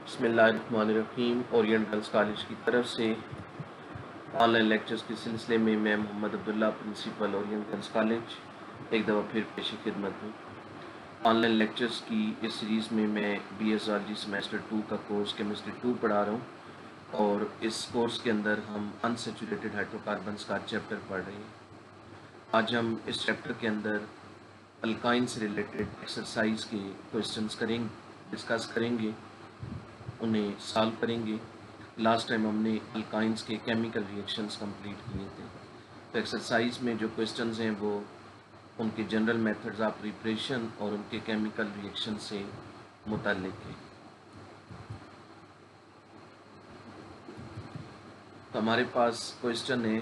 बिस्मिल्लाहिर्रहमानिर्रहीम। Orient girls college की तरफ से ऑनलाइन लेक्चर्स के सिलसिले में मैं Mohammad Abdullah, principal Orient girls college, एक दफ़ा फिर पेश खिदमत हूँ। ऑनलाइन लेक्चर्स की इस सीरीज़ में मैं BA ज़ूलॉजी सेमेस्टर 2 का कोर्स केमिस्ट्री 2 पढ़ा रहा हूँ और इस कोर्स के अंदर हम अनसैचुरेटेड हाइड्रोकार्बन्स का चैप्टर पढ़ रहे हैं। आज हम इस चैप्टर के अंदर अल्काइन से रिलेटेड एक्सरसाइज के क्वेश्चंस डिस्कस करेंगे, उन्हें सॉल्व करेंगे। लास्ट टाइम हमने अल्काइंस के केमिकल रिएक्शंस कंप्लीट किए थे। तो एक्सरसाइज में जो क्वेश्चंस हैं वो उनके जनरल मेथड्स ऑफ प्रिपरेशन और उनके केमिकल रिएक्शन से मुताल्लिक है। तो हमारे पास क्वेश्चन है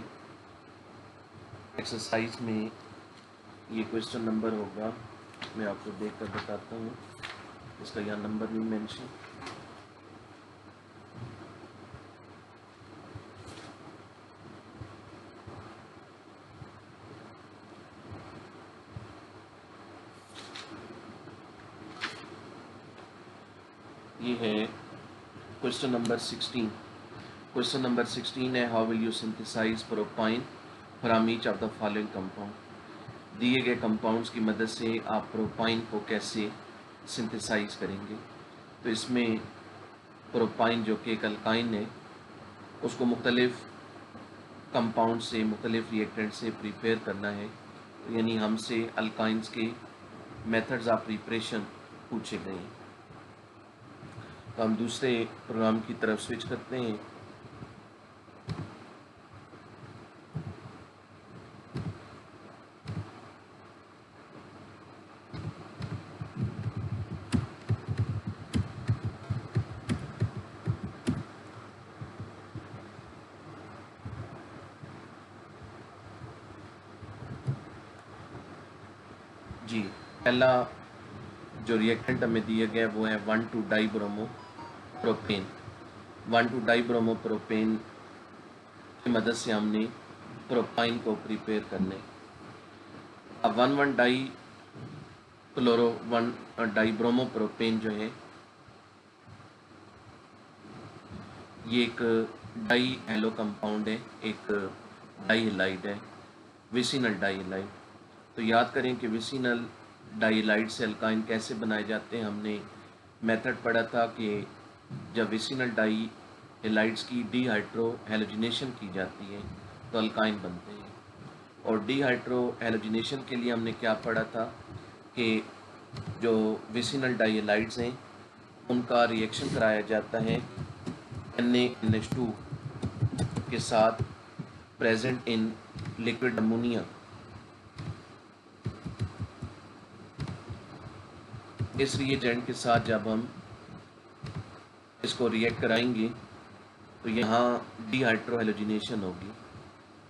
एक्सरसाइज में, ये क्वेश्चन नंबर होगा, मैं आपको देखकर बताता हूँ, इसका यहाँ नंबर नहीं मेंशन। ये है क्वेश्चन नंबर 16। क्वेश्चन नंबर 16 है, how will you synthesise propyne from each of the following compound. दिए गए कंपाउंड्स की मदद से आप प्रोपाइन को कैसे सिंथेसाइज करेंगे। तो इसमें प्रोपाइन जो कि एक अल्काइन है, उसको मुख्तलिफ कंपाउंड से, मुख्तलिफ रिएक्टेंट से प्रिपेयर करना है। यानी हमसे अल्काइंस के मेथड्स ऑफ प्रिपरेशन पूछे गए हैं। तो हम दूसरे प्रोग्राम की तरफ स्विच करते हैं। जी, पहला जो रिएक्टेंट हमें दिया गया वो है 1,2-डाइब्रोमोप्रोपेन। 1,2-डाइब्रोमोप्रोपेन की मदद से हमने प्रोपाइन को प्रिपेयर करने। अब 1,1-डाइब्रोमोप्रोपेन जो है ये एक डाई हेलो कंपाउंड है, एक डाई हेलाइड है, विसिनल डाई हेलाइड। तो याद करें कि विसिनल डाइलाइड से अल्काइन कैसे बनाए जाते हैं। हमने मेथड पढ़ा था कि जब विसिनल डाइलाइड्स की डीहाइड्रो हैलोजिनेशन की जाती है तो अल्काइन बनते हैं। और डीहाइड्रो हैलोजिनेशन के लिए हमने क्या पढ़ा था कि जो विसिनल डाइलाइड्स हैं उनका रिएक्शन कराया जाता है NaNH2 के साथ प्रेजेंट इन लिक्विड अमोनिया। इस रिएजेंट के साथ जब हम इसको रिएक्ट कराएंगे तो यहाँ डीहाइड्रो हैलोजिनेशन होगी।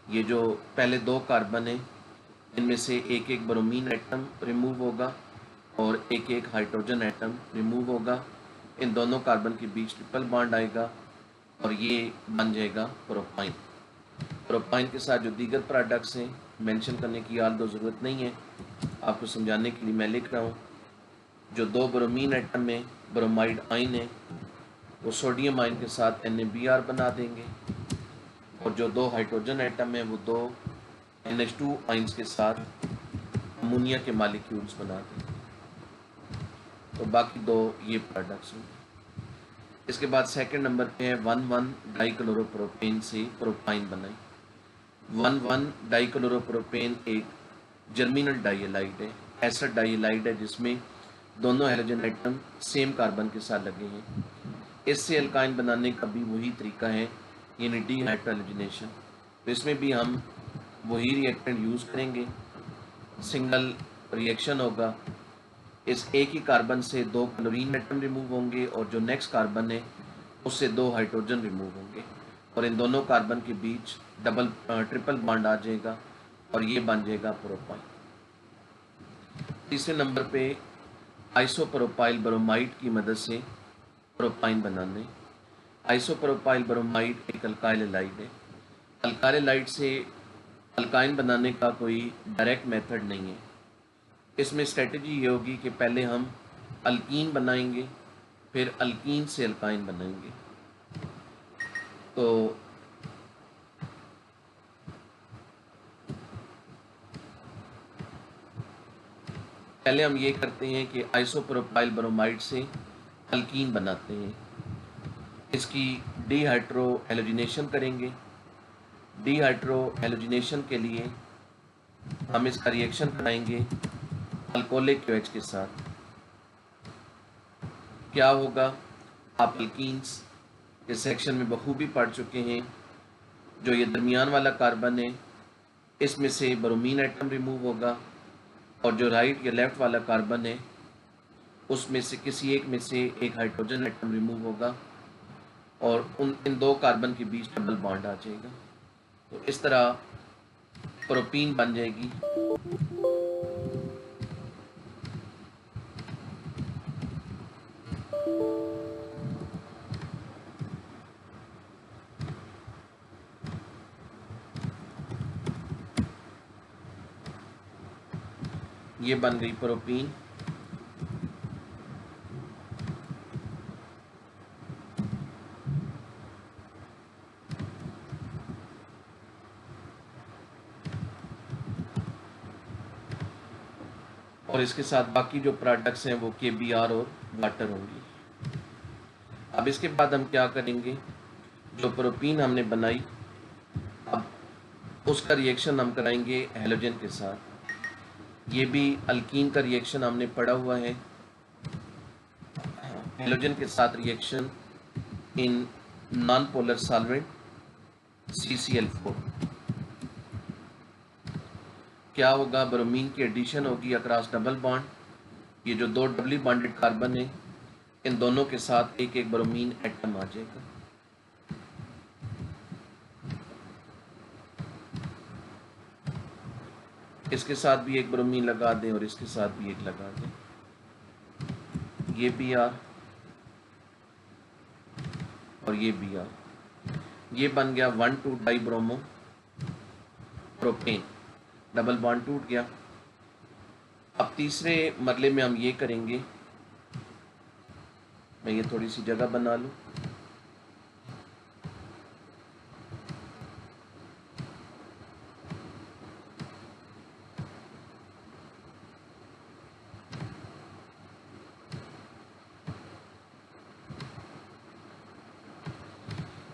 ये जो पहले दो कार्बन है इनमें से एक एक ब्रोमीन एटम रिमूव होगा और एक एक हाइड्रोजन एटम रिमूव होगा। इन दोनों कार्बन के बीच ट्रिपल बॉन्ड आएगा और ये बन जाएगा प्रोपाइन। प्रोपाइन के साथ जो दीगर प्रोडक्ट्स हैं मेंशन करने की याद तो ज़रूरत नहीं है, आपको समझाने के लिए मैं लिख रहा हूँ। जो दो ब्रोमीन एटम में ब्रोमाइड आइन है वो सोडियम आइन के साथ NaBr बना देंगे और जो दो हाइड्रोजन एटम है वो दो NH2 आइंस के साथ अमोनिया के मॉलिक्यूल्स बना देंगे। तो बाकी दो ये प्रोडक्ट्स होंगे। इसके बाद सेकंड नंबर पे है 1,1-डाइक्लोरोप्रोपेन से प्रोपाइन बनाई। 1,1-डाइक्लोरोप्रोपेन एक जर्मिनल डाइलाइड है, ऐसा डाइलाइड है जिसमें दोनों हैलोजन एटम सेम कार्बन के साथ लगे हैं। इससे अल्काइन बनाने का भी वही तरीका है, यानी डीहाइड्रोजनेशन। तो इसमें भी हम वही रिएक्टेंट यूज़ करेंगे, सिंगल रिएक्शन होगा। इस एक ही कार्बन से दो क्लोरीन एटम रिमूव होंगे और जो नेक्स्ट कार्बन है उससे दो हाइड्रोजन रिमूव होंगे और इन दोनों कार्बन के बीच ट्रिपल बॉन्ड आ जाएगा और ये बन जाएगा प्रोपाइन। तीसरे नंबर पे आइसोप्रोपाइल ब्रोमाइड की मदद से प्रोपाइन बनाने। आइसोप्रोपाइल ब्रोमाइड एक अल्काइल हैलाइड है। अल्काइल हैलाइड से अल्काइन बनाने का कोई डायरेक्ट मेथड नहीं है। इसमें स्ट्रेटजी ये होगी कि पहले हम अल्कीन बनाएंगे, फिर अल्कीन से अल्काइन बनाएंगे। तो पहले हम ये करते हैं कि आइसोप्रोपाइल ब्रोमाइड से अल्कीन बनाते हैं। इसकी डीहाइड्रो हैलोजिनेशन करेंगे। डीहाइड्रो हैलोजिनेशन के लिए हम इसका रिएक्शन कराएंगे अल्कोहलिक क्यूएच के साथ। क्या होगा, आप अल्कीन्स के सेक्शन में बखूबी पढ़ चुके हैं। जो ये दरमियान वाला कार्बन है, इसमें से ब्रोमीन एटम रिमूव होगा, और जो राइट या लेफ्ट वाला कार्बन है, उसमें से किसी एक में से एक हाइड्रोजन एटम रिमूव होगा, और इन दो कार्बन के बीच डबल बॉन्ड आ जाएगा। तो इस तरह प्रोपीन बन जाएगी। ये बन गई प्रोपीन। और इसके साथ बाकी जो प्रोडक्ट्स हैं वो KBr और वाटर होंगी। अब इसके बाद हम क्या करेंगे, जो प्रोपीन हमने बनाई, अब उसका रिएक्शन हम कराएंगे हैलोजन के साथ। ये भी अल्कीन का रिएक्शन हमने पढ़ा हुआ है। हैलोजन के साथ reaction in non polar solvent CCl4। क्या होगा, ब्रोमीन की एडिशन होगी अक्रॉस डबल बॉन्ड। ये जो दो डबली बॉन्डेड कार्बन है, इन दोनों के साथ एक एक ब्रोमीन एटम आ जाएगा। इसके साथ भी एक ब्रोमीन लगा दें और इसके साथ भी एक लगा दें। ये Br और ये Br, ये बन गया 1,2 डाइब्रोमो प्रोपेन। डबल बॉन्ड टूट गया। अब तीसरे मरले में हम ये करेंगे, मैं ये थोड़ी सी जगह बना लूं।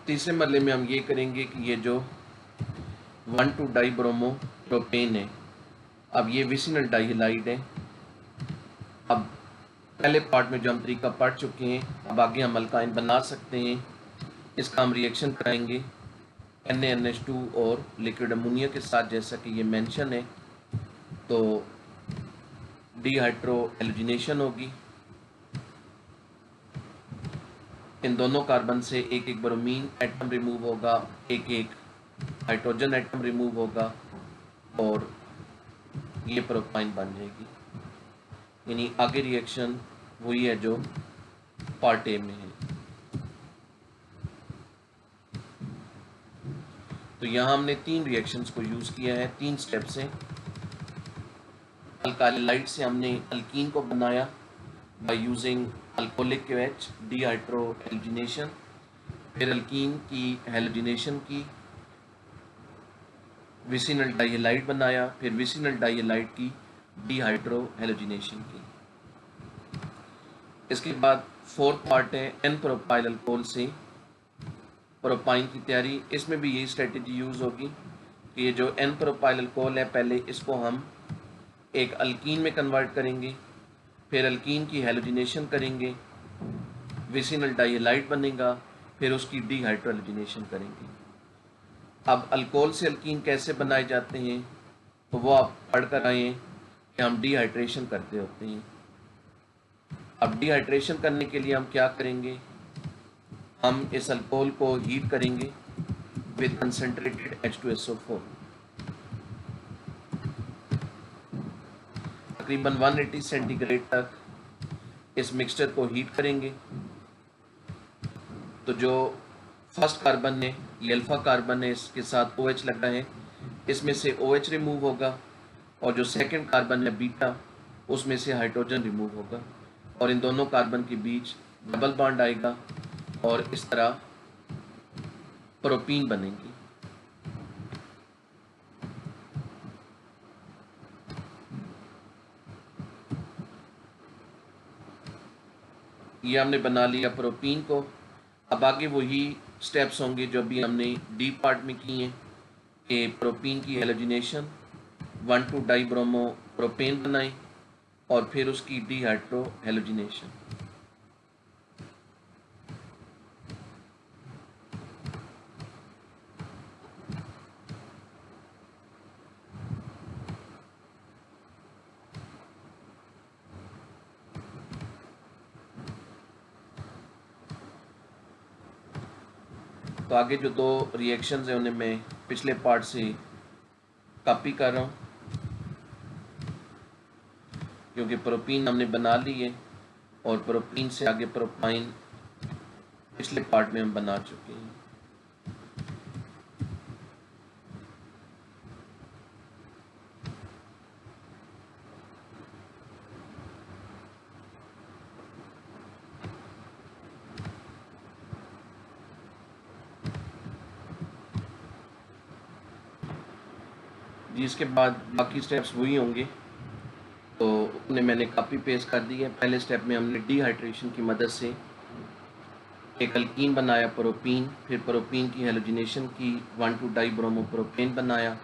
तीसरे मरले में हम ये करेंगे कि ये जो 1,2 डाइब्रोमो प्रोपेन है, अब ये विसिनल डाइहैलाइड है। अब पहले पार्ट में जो हम तरीका पढ़ चुके हैं, अब आगे हम अल्काइन बना सकते हैं। इसका हम रिएक्शन कराएंगे NaNH2 और लिक्विड अमोनिया के साथ, जैसा कि ये मेंशन है। तो डीहाइड्रो हैलोजिनेशन होगी। इन दोनों कार्बन से एक एक ब्रोमीन एटम रिमूव होगा, एक एक हाइड्रोजन एटम रिमूव होगा, और ये प्रोपाइन बन जाएगी। यानी आगे रिएक्शन वही है जो पार्ट ए में है। तो यहाँ हमने 3 रिएक्शंस को यूज़ किया है, 3 स्टेप्स हैं। अल्काइलाइड से हमने अल्कीन को बनाया by using alcoholic KOH, dehydrohalogenation. फिर अल्कीन की हैलोजिनेशन की, विसिनल डाइहैलाइड बनाया, फिर विसिनल डाइहैलाइड की डीहाइड्रो हैलोजिनेशन की। इसके बाद 4th पार्ट है N प्रोपाइल अल्कोहल से प्रोपाइन की तैयारी। इसमें भी यही स्ट्रेटजी यूज़ होगी कि ये जो N प्रोपाइल अल्कोहल है, पहले इसको हम एक अल्कीन में कन्वर्ट करेंगे, फिर अल्कीन की हैलोजिनेशन करेंगे, विसिनल डाइहैलाइड बनेगा, फिर उसकी डीहाइड्रो हैलोजिनेशन करेंगे। अब अल्कोहल से अल्कीन कैसे बनाए जाते हैं, तो वो आप पढ़ कर आए हैं कि हम डिहाइड्रेशन करते होते हैं। अब डिहाइड्रेशन करने के लिए हम क्या करेंगे, हम इस अल्कोहल को हीट करेंगे विद कंसंट्रेटेड H2SO4। तकरीबन 180 सेंटीग्रेड तक इस मिक्सचर को हीट करेंगे। तो जो फर्स्ट कार्बन है, ये अल्फा कार्बन है, इसके साथ OH लगा है, इसमें से OH रिमूव होगा, और जो सेकंड कार्बन है बीटा, उसमें से हाइड्रोजन रिमूव होगा, और इन दोनों कार्बन के बीच डबल बॉन्ड आएगा और इस तरह प्रोपीन बनेगी। ये हमने बना लिया प्रोपीन को। अब आगे वही स्टेप्स होंगे जो अभी हमने डी पार्ट में किए हैं कि प्रोपीन की हेलोजिनेशन 1,2 डाइब्रोमो प्रोपेन बनाएं और फिर उसकी डीहाइड्रो हेलोजिनेशन। तो आगे जो दो रिएक्शंस हैं उन्हें मैं पिछले पार्ट से कॉपी कर रहा हूँ क्योंकि प्रोपीन हमने बना ली है और प्रोपीन से आगे प्रोपाइन पिछले पार्ट में हम बना चुके हैं। जिसके बाद बाकी स्टेप्स वही होंगे तो उन्हें मैंने कॉपी पेस्ट कर दी है। पहले स्टेप में हमने डीहाइड्रेशन की मदद से एक अल्कीन बनाया प्रोपीन, फिर प्रोपीन की हेलोजिनेशन की 1,2 डाइब्रोमो प्रोपेन बनाया,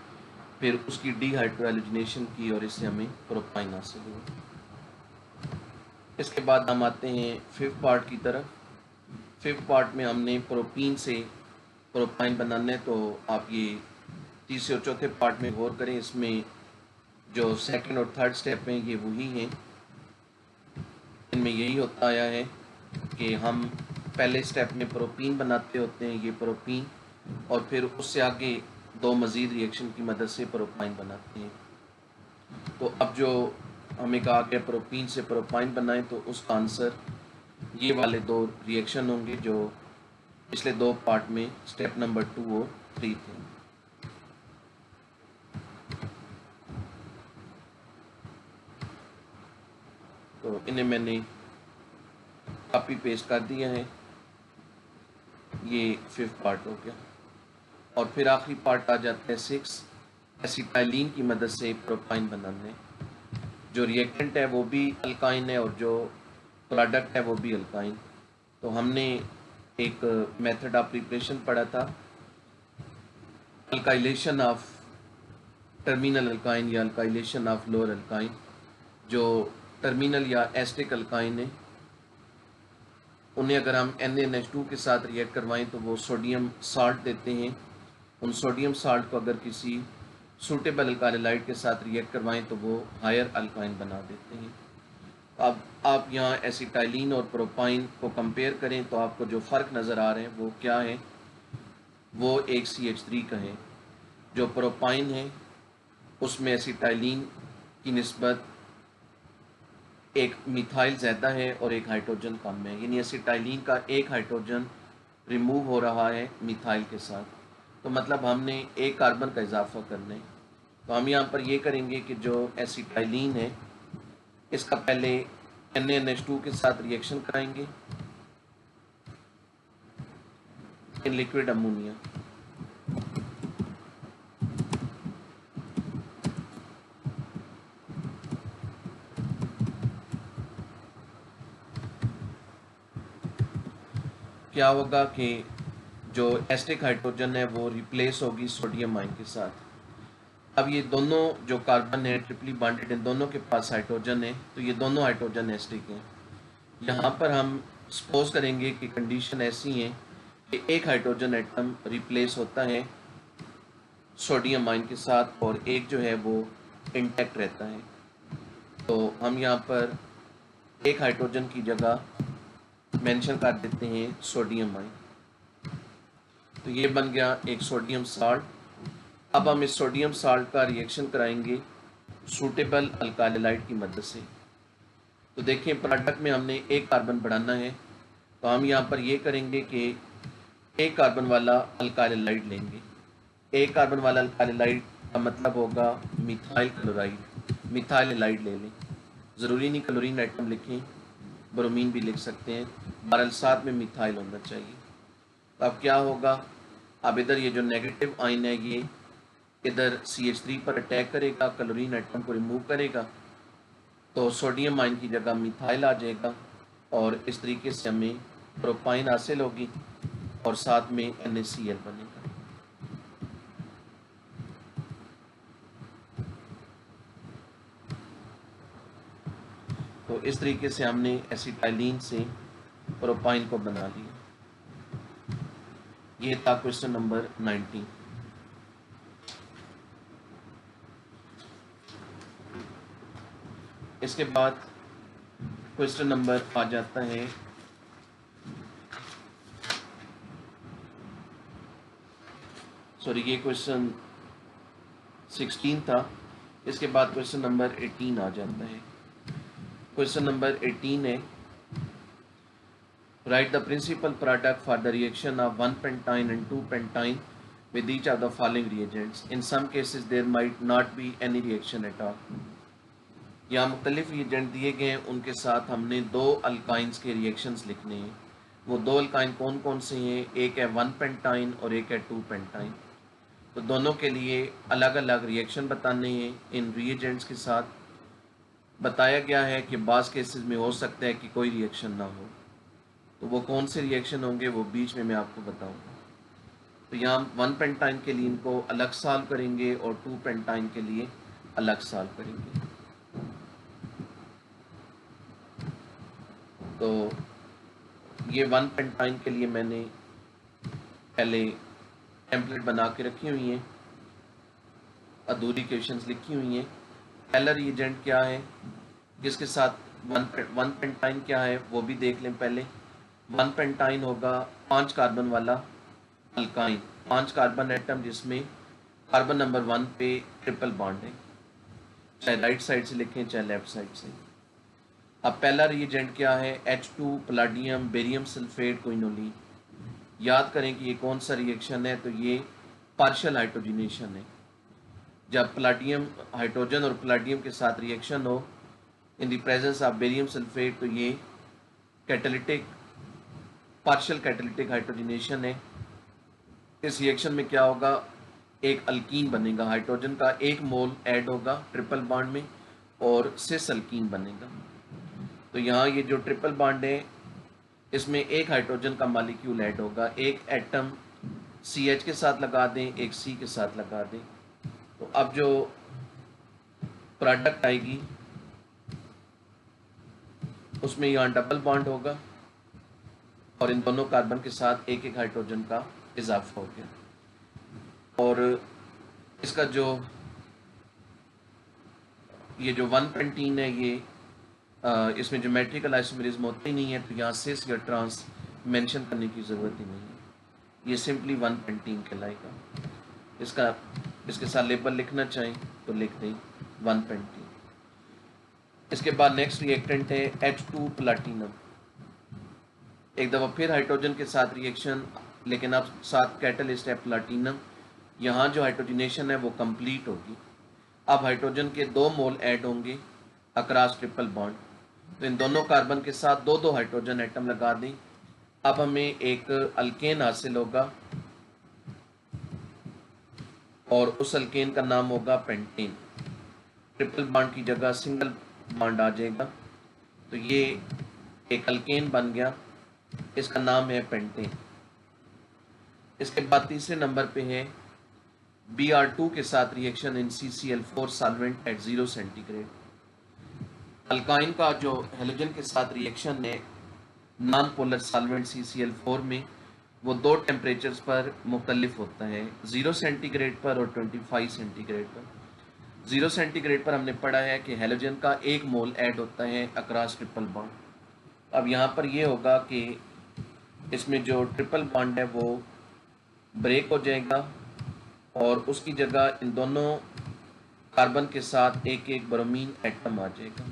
फिर उसकी डीहाइड्रो हेलोजिनेशन की और इससे हमें प्रोपाइन हासिल हुआ। इसके बाद हम आते हैं फिफ्थ पार्ट की तरफ। फिफ्थ पार्ट में हमने प्रोपीन से प्रोपाइन बनाना है, तो आप ये तीसरे और चौथे पार्ट में गौर करें। इसमें जो सेकंड और थर्ड स्टेप हैं ये वही हैं। इनमें यही होता आया है कि हम पहले स्टेप में प्रोपीन बनाते होते हैं, ये प्रोपीन, और फिर उससे आगे दो मज़ीद रिएक्शन की मदद से प्रोपाइन बनाते हैं। तो अब जो हमें कहा गया प्रोपीन से प्रोपाइन बनाएं, तो उसका आंसर ये वाले दो रिएक्शन होंगे जो पिछले दो पार्ट में स्टेप नंबर 2 और 3 थे। तो इन्हें मैंने कॉपी पेस्ट कर दिया है। ये फिफ्थ पार्ट हो गया और फिर आखिरी पार्ट आ जाता है 6, एसिटाइलिन की मदद से प्रोपाइन बनाने। जो रिएक्टेंट है वो भी अल्काइन है और जो प्रोडक्ट है वो भी अल्काइन। तो हमने एक मेथड ऑफ प्रिपरेशन पढ़ा था, अल्काइलेशन ऑफ टर्मिनल अल्काइन या अल्काइलेशन ऑफ लोअर अल्काइन। जो टर्मिनल या एस्टिक अल्काइन है उन्हें अगर हम NaNH2 के साथ रिएक्ट करवाएं तो वो सोडियम साल्ट देते हैं। उन सोडियम साल्ट को अगर किसी सूटेबल अल्काइलाइड के साथ रिएक्ट करवाएं तो वो हायर अल्काइन बना देते हैं। अब आप यहाँ एसिटाइलिन और प्रोपाइन को कंपेयर करें तो आपको जो फ़र्क नज़र आ रहे हैं वो क्या है, वो एक CH3 का है। जो प्रोपाइन है उसमें एसिटाइलिन की निस्बत एक मिथाइल ज़्यादा है और एक हाइड्रोजन कम है, यानी एसिटाइलिन का एक हाइड्रोजन रिमूव हो रहा है मिथाइल के साथ। तो मतलब हमने एक कार्बन का इजाफा करना है। तो हम यहाँ पर ये करेंगे कि जो एसिटाइलिन है इसका पहले NaNH2 के साथ रिएक्शन कराएंगे इन लिक्विड अमोनिया। क्या होगा कि जो एस्टिक हाइड्रोजन है वो रिप्लेस होगी सोडियम आयन के साथ। अब ये दोनों जो कार्बन है ट्रिपली बॉन्डेड, इन दोनों के पास हाइड्रोजन है, तो ये दोनों हाइड्रोजन एस्टिक हैं। यहाँ पर हम सपोज करेंगे कि कंडीशन ऐसी है कि एक हाइड्रोजन एटम रिप्लेस होता है सोडियम आयन के साथ और एक जो है वो इंटैक्ट रहता है। तो हम यहाँ पर एक हाइड्रोजन की जगह मेंशन कर देते हैं सोडियम आयन। तो ये बन गया एक सोडियम साल्ट। अब हम इस सोडियम साल्ट का रिएक्शन कराएंगे सूटेबल अल्काइलाइड की मदद से। तो देखें प्रोडक्ट में हमने एक कार्बन बढ़ाना है, तो हम यहाँ पर ये करेंगे कि एक कार्बन वाला अल्काइलाइड लेंगे। एक कार्बन वाला अल्काइलाइड का मतलब होगा मिथाइल क्लोराइड, मिथाइल एलाइड ले लें। ज़रूरी नहीं क्लोरीन आइटम लिखें, ब्रोमीन भी लिख सकते हैं, बहरहाल साथ में मिथाइल होना चाहिए। तो अब क्या होगा, अब इधर ये जो नेगेटिव आयन है ये इधर CH3 पर अटैक करेगा, क्लोरीन एटम को रिमूव करेगा, तो सोडियम आयन की जगह मिथाइल आ जाएगा और इस तरीके से हमें प्रोपाइन हासिल होगी और साथ में NaCl बनेगा। तो इस तरीके से हमने एसिटाइलिन से प्रोपाइन को बना लिया। ये था क्वेश्चन नंबर 19। इसके बाद क्वेश्चन नंबर आ जाता है ये क्वेश्चन 16 था। इसके बाद क्वेश्चन नंबर 18 आ जाता है। क्वेश्चन नंबर 18 है, write the principal product for the reaction of 1 pentyne and 2 pentyne with each of the following reagents. In some cases there might not be any reaction at all. यहाँ मुख्तलिफ reagent दिए गए हैं, उनके साथ हमने दो अल्काइंस के रिएक्शंस लिखने हैं। वो दो अल्काइन कौन कौन से हैं, एक है 1 pentyne और एक है 2 pentyne। तो दोनों के लिए अलग अलग रिएक्शन बताने हैं। इन रिएजेंट्स के साथ बताया गया है कि बाज़ केसेस में हो सकता है कि कोई रिएक्शन ना हो, तो वो कौन से रिएक्शन होंगे वो बीच में मैं आपको बताऊंगा। तो यहाँ 1 pentyne के लिए इनको अलग सॉल्व करेंगे और 2 pentyne के लिए अलग सॉल्व करेंगे। तो ये 1 pentyne के लिए मैंने पहले टेम्पलेट बना के रखी हुई हैं, अधूरी क्वेश्चंस लिखी हुई हैं। पहला रिएजेंट क्या है जिसके साथ 1 pentyne क्या है वो भी देख लें। पहले 1 pentyne होगा 5 कार्बन वाला अल्काइन, 5 कार्बन एटम जिसमें कार्बन नंबर 1 पे ट्रिपल बॉन्ड है, चाहे राइट साइड से लिखें चाहे लेफ्ट साइड से। अब पहला रिएजेंट क्या है, H2 Palladium barium sulphate quinoline. याद करें कि ये कौन सा रिएक्शन है, तो ये पार्शियल हाइड्रोजनेशन है। जब पलाडियम हाइड्रोजन और पलाडियम के साथ रिएक्शन हो in the presence of barium sulphate, तो ये कैटालिटिक पार्शियल कैटालिटिक हाइड्रोजनेशन है। इस रिएक्शन में क्या होगा, एक अल्कीन बनेगा, हाइड्रोजन का एक मोल ऐड होगा ट्रिपल बॉन्ड में और सिस अल्कीन बनेगा। तो यहाँ ये जो ट्रिपल बॉन्ड है इसमें एक हाइड्रोजन का मॉलिक्यूल ऐड होगा, एक एटम CH के साथ लगा दें, एक C के साथ लगा दें। तो अब जो प्रोडक्ट आएगी उसमें यहाँ डबल बॉन्ड होगा और इन दोनों कार्बन के साथ एक एक हाइड्रोजन का इजाफा हो गया। और इसका जो ये जो 1 pentyne है ये इसमें ज्योमेट्रिकल आइसोमेरिज्म होते ही नहीं है, तो यहाँ सिस या ट्रांस मेंशन करने की ज़रूरत ही नहीं है, ये सिंपली 1 pentyne कहलाएगा। इसके साथ लेबल लिखना चाहें तो लिख दें 1 pentyne। इसके बाद नेक्स्ट रिएक्टेंट है H2 प्लाटिनम। एक दफ़ा फिर हाइड्रोजन के साथ रिएक्शन, लेकिन अब साथ कैटलिस्ट है प्लाटिनम। यहाँ जो हाइड्रोजनेशन है वो कंप्लीट होगी। अब हाइड्रोजन के 2 मोल ऐड होंगे अक्रॉस ट्रिपल बॉन्ड, तो इन दोनों कार्बन के साथ 2-2 हाइड्रोजन एटम लगा दें। अब हमें एक अल्केन हासिल होगा और उस अल्केन का नाम होगा पेंटेन। ट्रिपल बॉन्ड की जगह सिंगल बॉन्ड आ जाएगा, तो ये एक अल्केन बन गया, इसका नाम है पेंटेन। इसके बाद तीसरे नंबर पे है Br2 के साथ reaction in CCl4 solvent eight 0 centigrade. Alkyne का जो हेलोजन के साथ रिएक्शन है नॉन पोलर सॉल्वेंट CCl4 में, वो 2 टेम्परेचर्स पर मुख्तलिफ होता है, 0 सेंटीग्रेड पर और 25 सेंटीग्रेड पर। 0 सेंटीग्रेड पर हमने पढ़ा है कि हेलोजन का 1 मोल ऐड होता है अक्रॉस ट्रिपल बॉन्ड। अब यहाँ पर ये होगा कि इसमें जो ट्रिपल बॉन्ड है वो ब्रेक हो जाएगा और उसकी जगह इन दोनों कार्बन के साथ एक एक ब्रोमीन एटम आ जाएगा।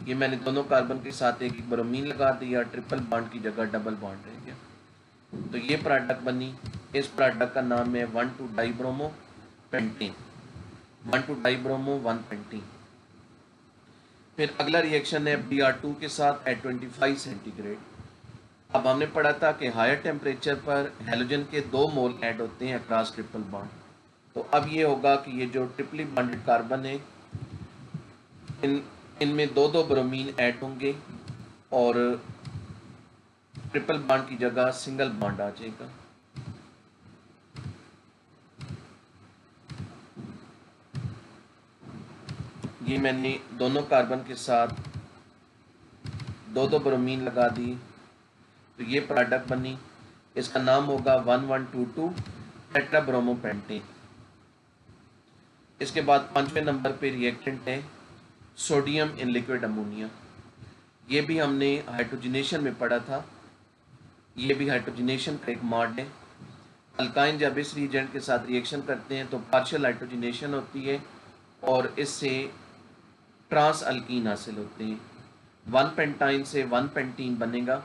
ये मैंने दोनों कार्बन के साथ एक एक ब्रोमीन लगा दिया, ट्रिपल बॉन्ड की जगह डबल बॉन्ड रह गया। तो ये प्रोडक्ट बनी, इस प्रोडक्ट का नाम है 1,2-डाइब्रोमो पेंटेन। 1,2-डाइब्रोमो 1 पेंटेन। फिर अगला रिएक्शन है Br2 के साथ एट 25 सेंटीग्रेड। अब हमने पढ़ा था कि हायर टेम्परेचर पर हेलोजन के 2 मोल ऐड होते हैं अक्रॉस ट्रिपल बॉन्ड। तो अब ये होगा कि ये जो ट्रिपली बॉन्डेड कार्बन है इनमें 2 ब्रोमीन ऐड होंगे और ट्रिपल बॉन्ड की जगह सिंगल बॉन्ड आ जाएगा। ये मैंने दोनों कार्बन के साथ 2 ब्रोमीन लगा दी, तो ये प्रोडक्ट बनी। इसका नाम होगा 1122 टेट्राब्रोमोपेंटेन। इसके बाद 5वें नंबर पे रिएक्टेंट है सोडियम इन लिक्विड अमोनिया। ये भी हमने हाइड्रोजनेशन में पढ़ा था। ये भी हाइड्रोजनेशन का एक मॉड है। अल्काइन जब इस रिएजेंट के साथ रिएक्शन करते हैं तो पार्शियल हाइड्रोजनेशन होती है और इससे ट्रांस अल्कीन हासिल होते हैं। 1 पेंटाइन से 1 पेंटीन बनेगा।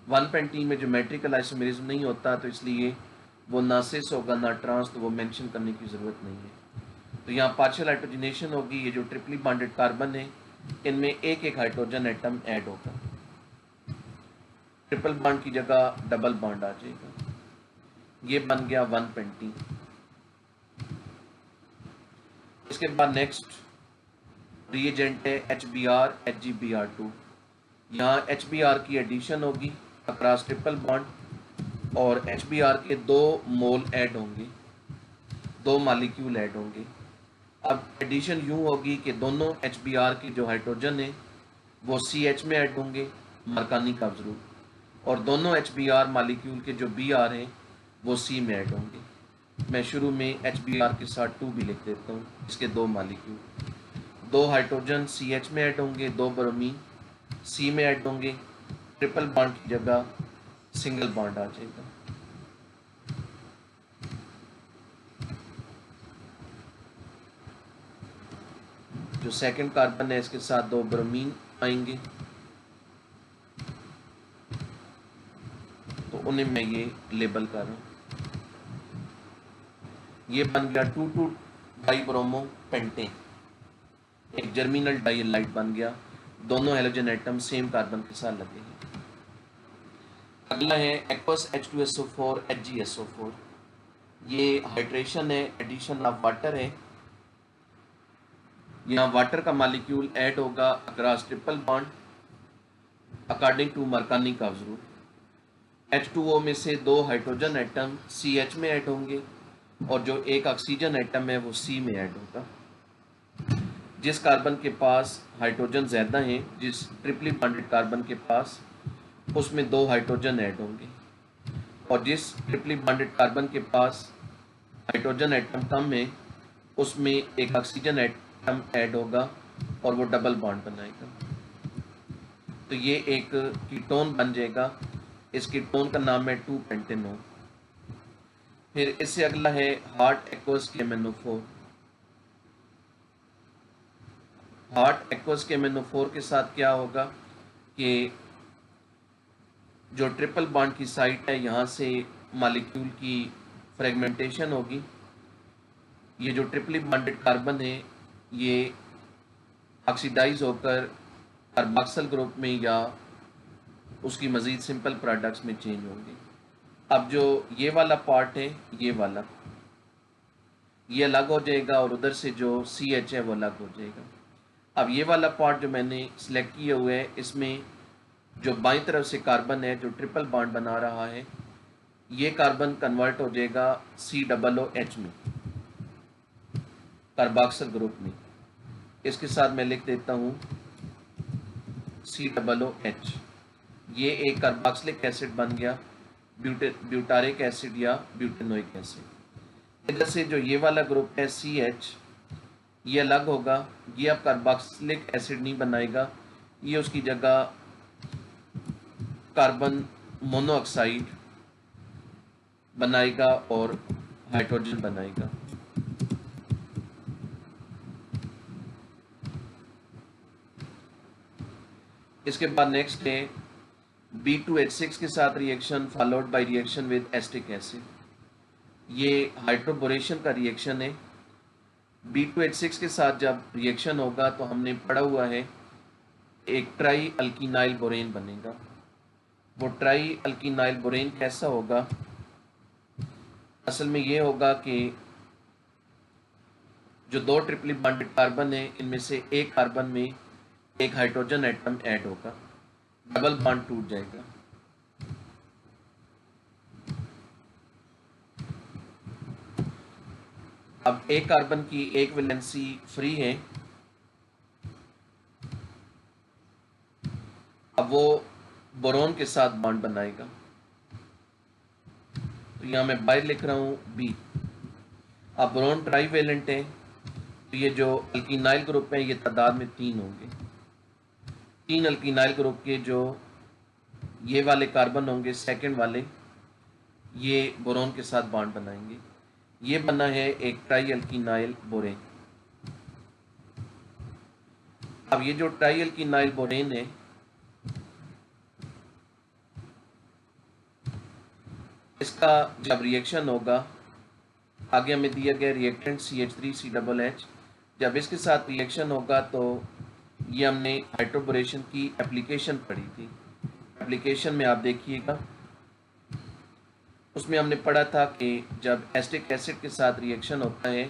1 पेंटीन में ज्योमेट्रिकल आइसोमेरिज्म नहीं होता, तो इसलिए वो ना सिस होगा ना ट्रांस, तो वो मेंशन करने की ज़रूरत नहीं है। तो यहाँ पार्शियल हाइड्रोजनेशन होगी। ये जो ट्रिपली बॉन्डेड कार्बन है इनमें एक एक हाइड्रोजन एटम ऐड होगा। ट्रिपल बॉन्ड की जगह डबल बॉन्ड आ जाएगा। ये बन गया 1 पेंटीन। इसके बाद नेक्स्ट रिएजेंट है HBr HgBr2। यहाँ HBr की एडिशन होगी अक्रॉस ट्रिपल बॉन्ड और HBr के 2 मोल ऐड होंगे, 2 मॉलिक्यूल ऐड होंगे। अब एडिशन यूं होगी कि दोनों HBr की जो हाइड्रोजन है वो CH में ऐड होंगे, मरकानी कब्ज रूप, और दोनों HBr मॉलिक्यूल के जो Br हैं वो C में ऐड होंगे। मैं शुरू में HBr के साथ 2 भी लिख देता हूँ। इसके 2 मॉलिक्यूल, 2 हाइड्रोजन CH में ऐड होंगे, 2 ब्रोमीन C में ऐड होंगे। ट्रिपल बॉन्ड की जगह सिंगल बॉन्ड आ जाएगा। जो सेकंड कार्बन है इसके साथ 2 ब्रोमीन आएंगे, तो उन्हें मैं ये लेबल कर रहा हूँ। ये बन गया 2,2 डाइब्रोमोपेंटेन, एक जर्मिनल डाइलाइट बन गया। दोनों हेलोजन एटम सेम कार्बन के साथ लगे हैं। अगला है एक्वस H2SO4 HgSO4। ये हाइड्रेशन है, एडिशन ऑफ वाटर है। यहाँ वाटर का मॉलिक्यूल ऐड होगा across triple bond according to Markovnikov's rule. H2O में से 2 हाइड्रोजन एटम CH में ऐड होंगे और जो एक ऑक्सीजन एटम है वो C में ऐड होगा। जिस कार्बन के पास हाइड्रोजन ज़्यादा हैं, जिस ट्रिपली बॉन्डेड कार्बन के पास, उसमें 2 हाइड्रोजन ऐड होंगे, और जिस ट्रिपली बॉन्डेड कार्बन के पास हाइड्रोजन एटम कम है उसमें एक ऑक्सीजन एटम ऐड होगा और वो डबल बॉन्ड बनाएगा। तो ये एक कीटोन बन जाएगा। इस कीटोन का नाम है 2-पेंटेनॉल। फिर इससे अगला है heart aqueous KMnO4। Heart aqueous KMnO4 के साथ क्या होगा कि जो ट्रिपल बॉन्ड की साइट है यहाँ से मॉलिक्यूल की फ्रेगमेंटेशन होगी। ये जो ट्रिपली बॉन्डेड कार्बन है ये ऑक्सीडाइज होकर कार्बोक्सिल ग्रुप में या उसकी मज़ीद सिंपल प्रोडक्ट्स में चेंज होंगे। अब जो ये वाला पार्ट है ये वाला, ये अलग हो जाएगा और उधर से जो CH है वो अलग हो जाएगा। अब ये वाला पार्ट जो मैंने सिलेक्ट किए हुए है इसमें जो बाईं तरफ से कार्बन है जो ट्रिपल बॉन्ड बना रहा है, ये कार्बन कन्वर्ट हो जाएगा COOH में, कार्बोक्सिल ग्रुप में। इसके साथ मैं लिख देता हूँ COOH। ये एक कार्बोक्सिलिक एसिड बन गया, ब्यूटारिक एसिड या ब्यूटेनोइक एसिड। इधर से जो ये वाला ग्रुप है CH, ये अलग होगा। ये अब कार्बोक्सिलिक एसिड नहीं बनाएगा, ये उसकी जगह कार्बन मोनोऑक्साइड बनाएगा और हाइड्रोजन बनाएगा। इसके बाद नेक्स्ट है B2H6 के साथ reaction followed by reaction with acetic acid. ये हाइड्रोबोरेशन का रिएक्शन है। B2H6 के साथ जब रिएक्शन होगा तो हमने पढ़ा हुआ है एक ट्राई अल्कीनाइल बोरेन बनेगा। वो ट्राई अल्कीनाइल बोरेन कैसा होगा? असल में ये होगा कि जो दो ट्रिपली बॉन्डेड कार्बन है इनमें से एक कार्बन में एक हाइड्रोजन एटम ऐड होगा, डबल बॉन्ड टूट जाएगा। अब एक कार्बन की एक वैलेंसी फ्री है, अब वो बोरोन के साथ बॉन्ड बनाएगा। तो यहां मैं बाय लिख रहा हूं बी। अब बोरोन ट्राईवेलेंट है, तो ये जो अल्कीनाइल ग्रुप है ये तादाद में 3 होंगे। 3 अल्कीनाइल ग्रुप के जो ये वाले कार्बन होंगे सेकंड वाले, ये बोरोन के साथ बॉन्ड बनाएंगे। ये बना है एक ट्राई अल्कीनाइल बोरेन। अब ये जो ट्राई अल्कीनाइल बोरेन है इसका जब रिएक्शन होगा, आगे हमें दिया गया रिएक्टेंट CH3CH, जब इसके साथ रिएक्शन होगा तो ये हमने हाइड्रोबोरेशन की एप्लीकेशन पढ़ी थी। एप्लीकेशन में आप देखिएगा, उसमें हमने पढ़ा था कि जब एसिटिक एसिड के साथ रिएक्शन होता है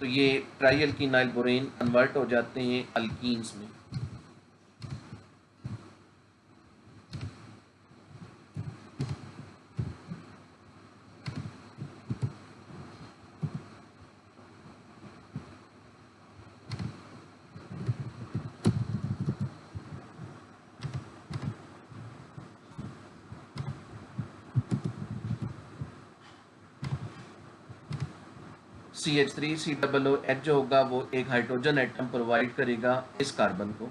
तो ये ट्राई अल्कीनाइल बोरेन कन्वर्ट हो जाते हैं अल्कीन्स में। CH3COOH जो होगा वो एक हाइड्रोजन एटम प्रोवाइड करेगा इस कार्बन को।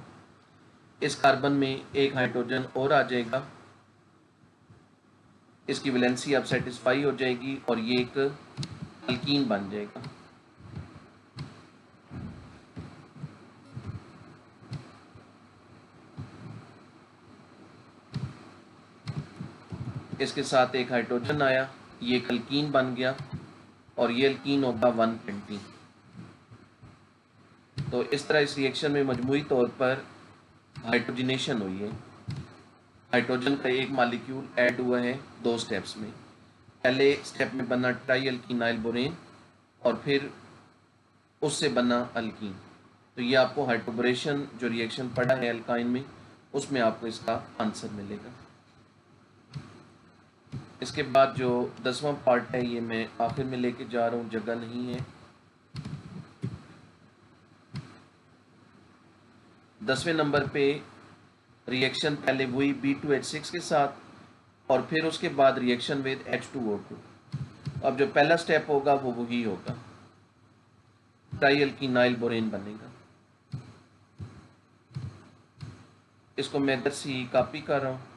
इस कार्बन में एक हाइड्रोजन और आ जाएगा, इसकी वैलेंसी अब सेटिस्फाई हो जाएगी और ये एक अल्कीन बन जाएगा। इसके साथ एक हाइड्रोजन आया, ये एक अल्कीन बन गया और ये अल्कीन होगा 120। तो इस तरह इस रिएक्शन में मजमूई तौर पर हाइड्रोजनेशन हुई है। हाइड्रोजन का एक मॉलिक्यूल ऐड हुआ है 2 स्टेप्स में। पहले स्टेप में बना ट्राई अल्कीनाइल बोरेन और फिर उससे बना अल्कीन। तो ये आपको हाइड्रोबोरेशन जो रिएक्शन पड़ा है अल्काइन में, उसमें आपको इसका आंसर मिलेगा। इसके बाद जो 10वां पार्ट है ये मैं आखिर में लेके जा रहा हूँ, जगह नहीं है। 10वें नंबर पे रिएक्शन पहले हुई B2H6 के साथ और फिर उसके बाद रिएक्शन विद H2O2। अब जो पहला स्टेप होगा वो वही होगा, ट्राई अल्कीनाइल बोरेन बनेगा। इसको मैं इधर से कॉपी कर रहा हूँ।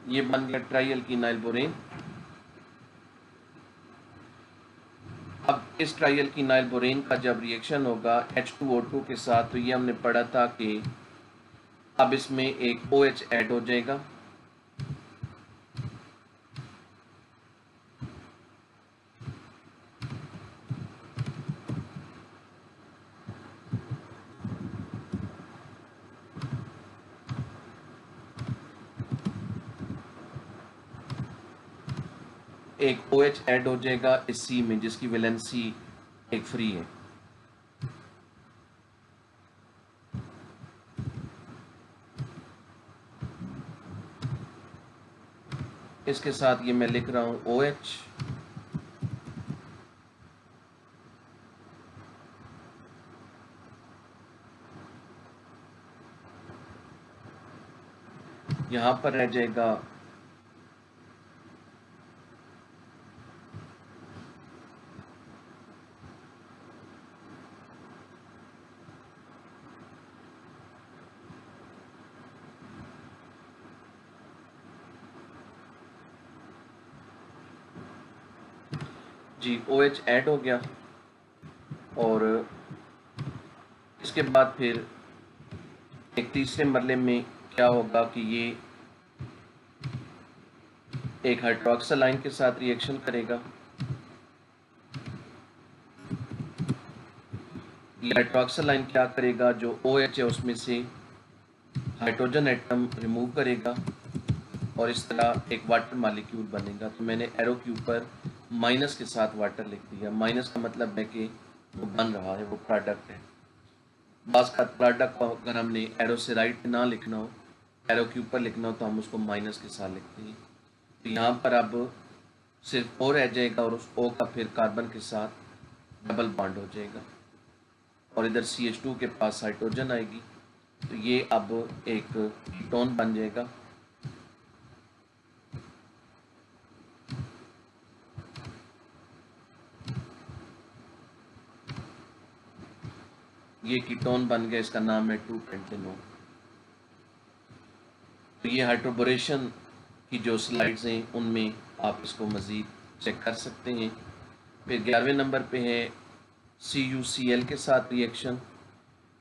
ये बन गया ट्राई अल्कीनाइल बोरेन। अब इस ट्राई अल्कीनाइल बोरेन का जब रिएक्शन होगा H2O2 के साथ, तो ये हमने पढ़ा था कि अब इसमें एक OH ऐड हो जाएगा। एक OH ऐड हो जाएगा इस C में जिसकी वैलेंसी एक फ्री है। इसके साथ ये मैं लिख रहा हूँ OH, यहाँ पर रह जाएगा जी OH ऐड हो गया। और इसके बाद फिर एक तीसरे मरले में क्या होगा कि ये एक हाइड्रोक्सिल आयन के साथ रिएक्शन करेगा। ये हाइड्रोक्सिल आयन क्या करेगा, जो OH है उसमें से हाइड्रोजन एटम रिमूव करेगा और इस तरह एक वाटर मॉलिक्यूल बनेगा। तो मैंने एरो के ऊपर माइनस के साथ वाटर लिख दिया। माइनस का मतलब है कि वो बन रहा है, वो प्रोडक्ट है। बास का प्रोडक्ट को अगर हमने एरो से राइट ना लिखना हो, एरो के ऊपर लिखना हो, तो हम उसको माइनस के साथ लिखते हैं। तो यहाँ पर अब सिर्फ O रह जाएगा और उस O का फिर कार्बन के साथ डबल बॉन्ड हो जाएगा और इधर CH2 के पास हाइड्रोजन आएगी। तो ये अब एक कीटोन बन जाएगा। ये कीटोन बन गया, इसका नाम है 2-पेंटेनोन। तो ये हाइड्रोबोरेशन की जो स्लाइड्स हैं उनमें आप इसको मज़ीद चेक कर सकते हैं। फिर 11वें नंबर पे है CuCl के साथ रिएक्शन।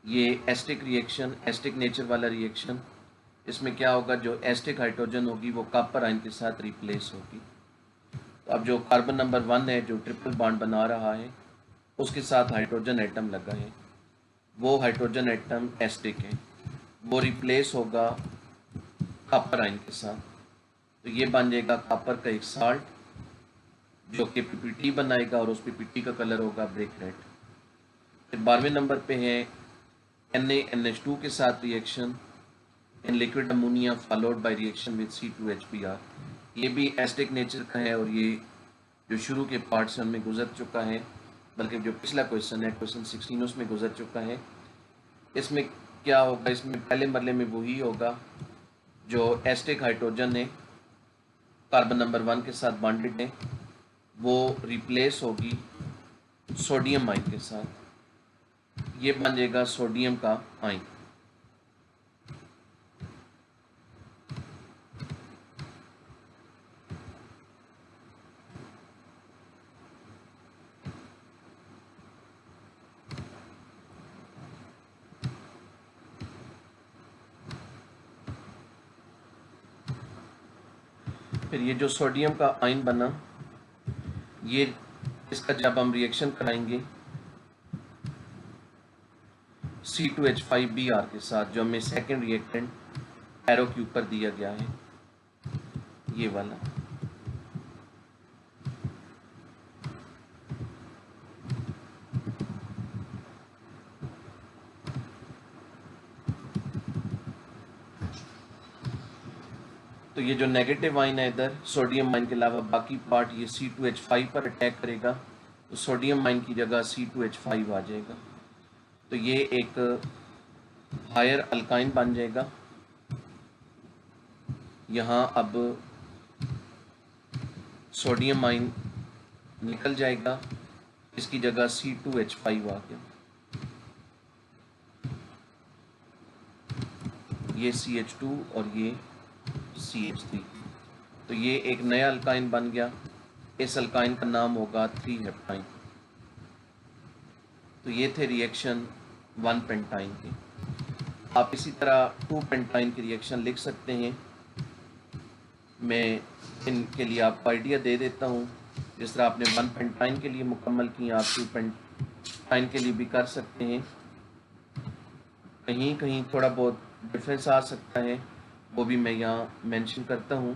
ये एस्टिक रिएक्शन, एस्टिक नेचर वाला रिएक्शन। इसमें क्या होगा, जो एस्टिक हाइड्रोजन होगी वो कॉपर आयन के साथ रिप्लेस होगी। तो अब जो कार्बन नंबर 1 है, जो ट्रिपल बॉन्ड बना रहा है, उसके साथ हाइड्रोजन एटम लगा है, वो हाइड्रोजन एटम एस्टिक है, वो रिप्लेस होगा कॉपर आयन के साथ। तो ये बन जाएगा कॉपर का एक साल्ट, जो कि PPT बनाएगा और उस PPT का कलर होगा ब्रिक रेड। फिर 12वें नंबर पे है NaNH2 के साथ reaction in liquid ammonia followed by reaction with C2HBr। ये भी एस्टिक नेचर का है और ये जो शुरू के पार्ट से उनमें गुजर चुका है, बल्कि जो पिछला क्वेश्चन है क्वेश्चन 16 उसमें गुजर चुका है। इसमें क्या होगा, इसमें पहले मरले में वही होगा जो एस्टिक हाइड्रोजन है कार्बन नंबर 1 के साथ बॉन्डेड है, वो रिप्लेस होगी सोडियम आयन के साथ। ये बन जाएगा सोडियम का आयन। फिर ये जो सोडियम का आयन बना, ये इसका जब हम रिएक्शन कराएंगे C2H5Br के साथ, जो हमें सेकेंड रिएक्टेंट एरो के ऊपर दिया गया है, ये वाला। तो ये जो नेगेटिव आयन है इधर, सोडियम आयन के अलावा बाकी पार्ट ये C2H5 पर अटैक करेगा, तो सोडियम आयन की जगह C2H5 आ जाएगा। तो ये एक हायर अल्काइन बन जाएगा। यहाँ अब सोडियम आयन निकल जाएगा, इसकी जगह C2H5 आ गया। ये CH2 और ये CH3। तो ये एक नया अल्काइन बन गया। इस अल्काइन का नाम होगा 3 हेप्टाइन। तो ये थे रिएक्शन 1 पेंटाइन के। आप इसी तरह 2 पेंटाइन की रिएक्शन लिख सकते हैं। मैं इनके लिए आपको आइडिया दे देता हूँ। जिस तरह आपने 1 पेंटाइन के लिए मुकम्मल की, आप 2 पेंटाइन के लिए भी कर सकते हैं। कहीं कहीं थोड़ा बहुत डिफरेंस आ सकता है, वो भी मैं यहाँ मेंशन करता हूँ।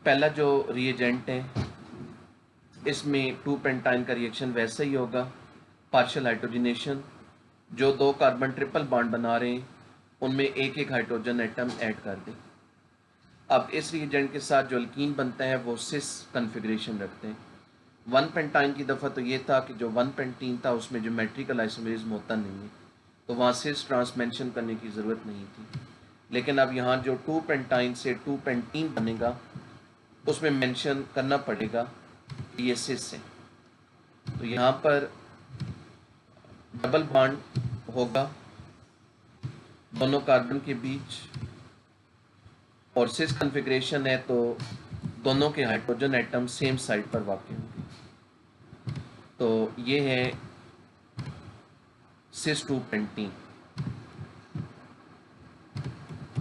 पहला जो रिएजेंट है, इसमें 2 पेंटाइन का रिएक्शन वैसा ही होगा, पार्शियल हाइड्रोजनेशन। जो 2 कार्बन ट्रिपल बॉन्ड बना रहे हैं उनमें एक एक हाइड्रोजन एटम ऐड कर दें। अब इस रिएजेंट के साथ जो अल्कीन बनता है वो सिस कन्फिग्रेशन रखते हैं। 1 पेंटाइन की दफ़ा तो ये था कि जो 1 पेंटीन था उसमें ज्योमेट्रिकल आइसोमेरिज्म होता नहीं है, तो वहाँ सिस ट्रांस मेंशन करने की ज़रूरत नहीं थी। लेकिन अब यहाँ जो 2 पेंटाइन से 2 पेंटीन बनेगा उसमें मेंशन करना पड़ेगा कि ये सिस है। तो यहाँ पर डबल बॉन्ड होगा दोनों कार्बन के बीच, और सिस कन्फिग्रेशन है तो दोनों के हाइड्रोजन एटम सेम साइड पर वाक़ होंगे। तो ये है सिस 2 पेंटीन।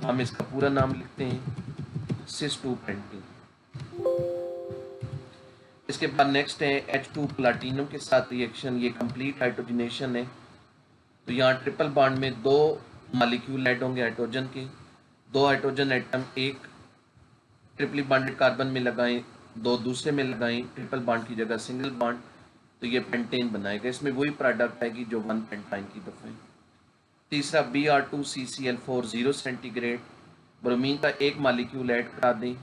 हम इसका पूरा नाम लिखते हैं सिस 2 पेंटीन। इसके बाद नेक्स्ट है H2 प्लाटिनम के साथ रिएक्शन। ये कंप्लीट हाइड्रोजनेशन है। तो यहाँ ट्रिपल बॉन्ड में 2 मॉलिक्यूल ऐड होंगे हाइड्रोजन के। 2 हाइड्रोजन एटम एक ट्रिपली बॉन्डेड कार्बन में लगाएं, 2 दूसरे में लगाएं, ट्रिपल बॉन्ड की जगह सिंगल बॉन्ड, तो ये पेंटेन बनाएगा। इसमें वही प्रोडक्ट आएगी जो 1 पेंटाइन की दफ़ा है। तीसरा Br2CCl4 0 सेंटीग्रेड, ब्रोमीन का एक मॉलिक्यूल ऐड करा दें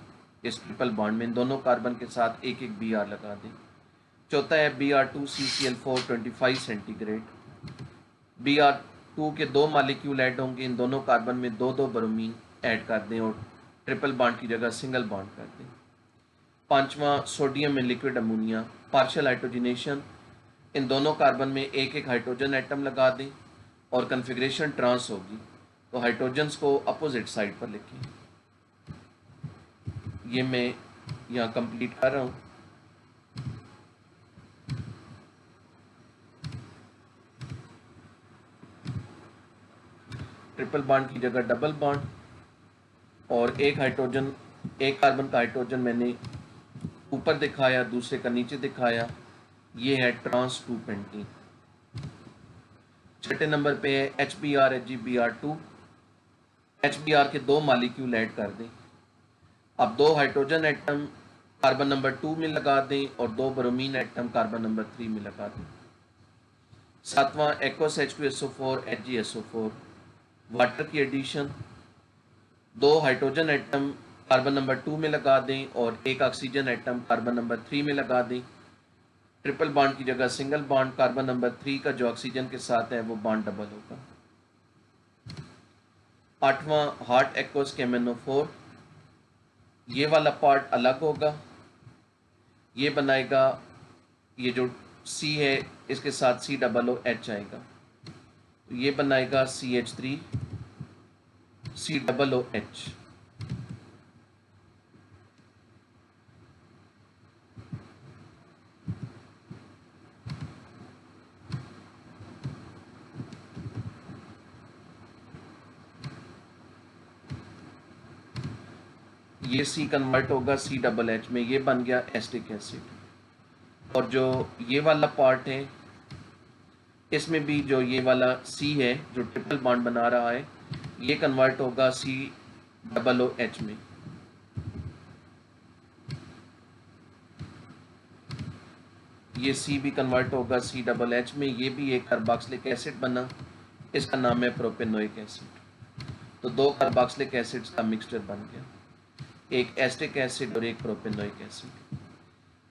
इस ट्रिपल बॉन्ड में, दोनों कार्बन के साथ एक एक Br लगा दें। चौथा है Br2CCl4 25 सेंटीग्रेड, Br2 के 2 मॉलिक्यूल ऐड होंगे, इन दोनों कार्बन में 2-2 ब्रोमीन ऐड कर दें और ट्रिपल बॉन्ड की जगह सिंगल बॉन्ड कर दें। पांचवा सोडियम में लिक्विड अमोनिया, पार्शियल हाइड्रोजनेशन, इन दोनों कार्बन में एक एक हाइड्रोजन एटम लगा दें और कन्फिग्रेशन ट्रांस होगी, तो हाइड्रोजन्स को अपोजिट साइड पर लिखें। ये मैं यहाँ कंप्लीट कर रहा हूँ। ट्रिपल बॉन्ड की जगह डबल बॉन्ड, और एक हाइड्रोजन, एक कार्बन का हाइड्रोजन मैंने ऊपर दिखाया, दूसरे का नीचे दिखाया। ये है ट्रांस 2 पेंटीन। छठे नंबर पे है HBr HgBr2। HBr के 2 मॉलिक्यूल ऐड कर दें। अब 2 हाइड्रोजन एटम कार्बन नंबर 2 में लगा दें और 2 ब्रोमीन एटम कार्बन नंबर 3 में लगा दें। सातवां एक्वस H2SO4 HgSO4, वाटर की addition, 2 hydrogen atom carbon number 2 में लगा दें और एक ऑक्सीजन एटम कार्बन नंबर 3 में लगा दें। ट्रिपल बॉन्ड की जगह सिंगल बॉन्ड, कार्बन नंबर 3 का जो ऑक्सीजन के साथ है वो बॉन्ड डबल होगा। आठवां हॉट एक्वस KMnO4, ये वाला पार्ट अलग होगा, ये बनाएगा, ये जो C है इसके साथ COOH आएगा, तो ये बनाएगा CH3 COOH। ये C कन्वर्ट होगा COOH में, ये बन गया एसिटिक एसिड। और जो ये वाला पार्ट है इसमें भी जो ये वाला C है जो ट्रिपल बॉन्ड बना रहा है, ये कन्वर्ट होगा COOH में। ये C भी कन्वर्ट होगा COOH में। ये भी एक कार्बोक्सिलिक एसिड बना, इसका नाम है प्रोपेनोइक एसिड। तो 2 कार्बोक्सिलिक एसिड्स का मिक्सचर बन गया, एक एसिटिक एसिड और एक प्रोपेनोइक एसिड।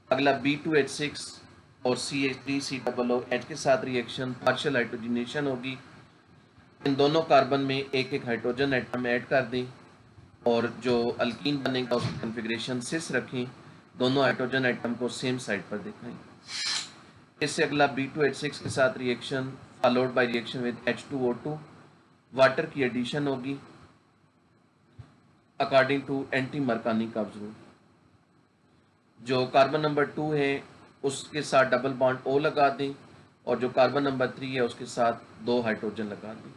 अगला B2H6 और CH3COOH के साथ रिएक्शन, पार्शियल हाइड्रोजनेशन होगी। इन दोनों कार्बन में एक एक हाइड्रोजन एटम ऐड कर दें और जो अल्कीन बनेगा उसकी कन्फिग्रेशन सिस रखें, दोनों हाइड्रोजन एटम को सेम साइड पर दिखाएं। इससे अगला B2H6 के साथ reaction followed by reaction with H2O2, water की एडिशन होगी अकॉर्डिंग टू एंटी मरकानी का रूल। जो कार्बन नंबर 2 है उसके साथ डबल बॉन्ड O लगा दें और जो कार्बन नंबर 3 है उसके साथ 2 हाइड्रोजन लगा दें।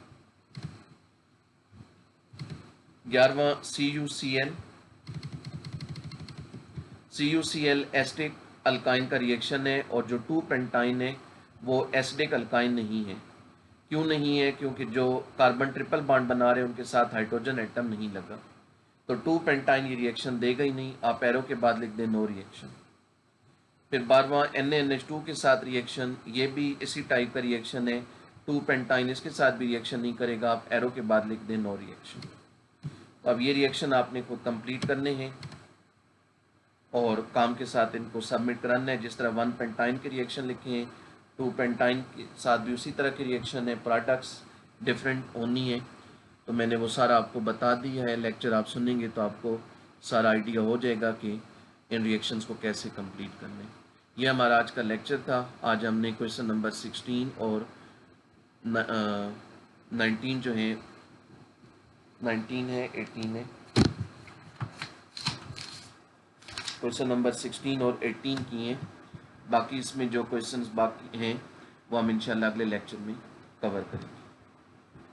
11वां CuCl एसिडिक अल्काइन का रिएक्शन है और जो 2 पेंटाइन है वो एसिडिक अल्काइन नहीं है। क्यों नहीं है? क्योंकि जो कार्बन ट्रिपल बॉन्ड बना रहे हैं उनके साथ हाइड्रोजन एटम नहीं लगा, तो 2 पेंटाइन ये रिएक्शन देगा ही नहीं। आप एरो के बाद लिख दें नो रिएक्शन। फिर 12वां NaNH2 के साथ रिएक्शन, ये भी इसी टाइप का रिएक्शन है, 2 पेंटाइन इसके साथ भी रिएक्शन नहीं करेगा, आप एरो के बाद लिख दें नो रिएक्शन। तो अब ये रिएक्शन आपने खुद कंप्लीट करने हैं और काम के साथ इनको सबमिट कराना है। जिस तरह 1 पेंटाइन के रिएक्शन लिखे हैं, 2 पेंटाइन के साथ भी उसी तरह के रिएक्शन है, प्रोडक्ट्स डिफरेंट होनी है। तो मैंने वो सारा आपको बता दिया है। लेक्चर आप सुनेंगे तो आपको सारा आइडिया हो जाएगा कि इन रिएक्शंस को कैसे कंप्लीट करना है। ये हमारा आज का लेक्चर था। आज हमने क्वेश्चन नंबर 16 और 19 जो है, 19 है, 18 है, क्वेश्चन नंबर 16 और 18 किए हैं। बाकी इसमें जो क्वेश्चंस बाकी हैं वो हम इंशाल्लाह अगले लेक्चर में कवर करेंगे।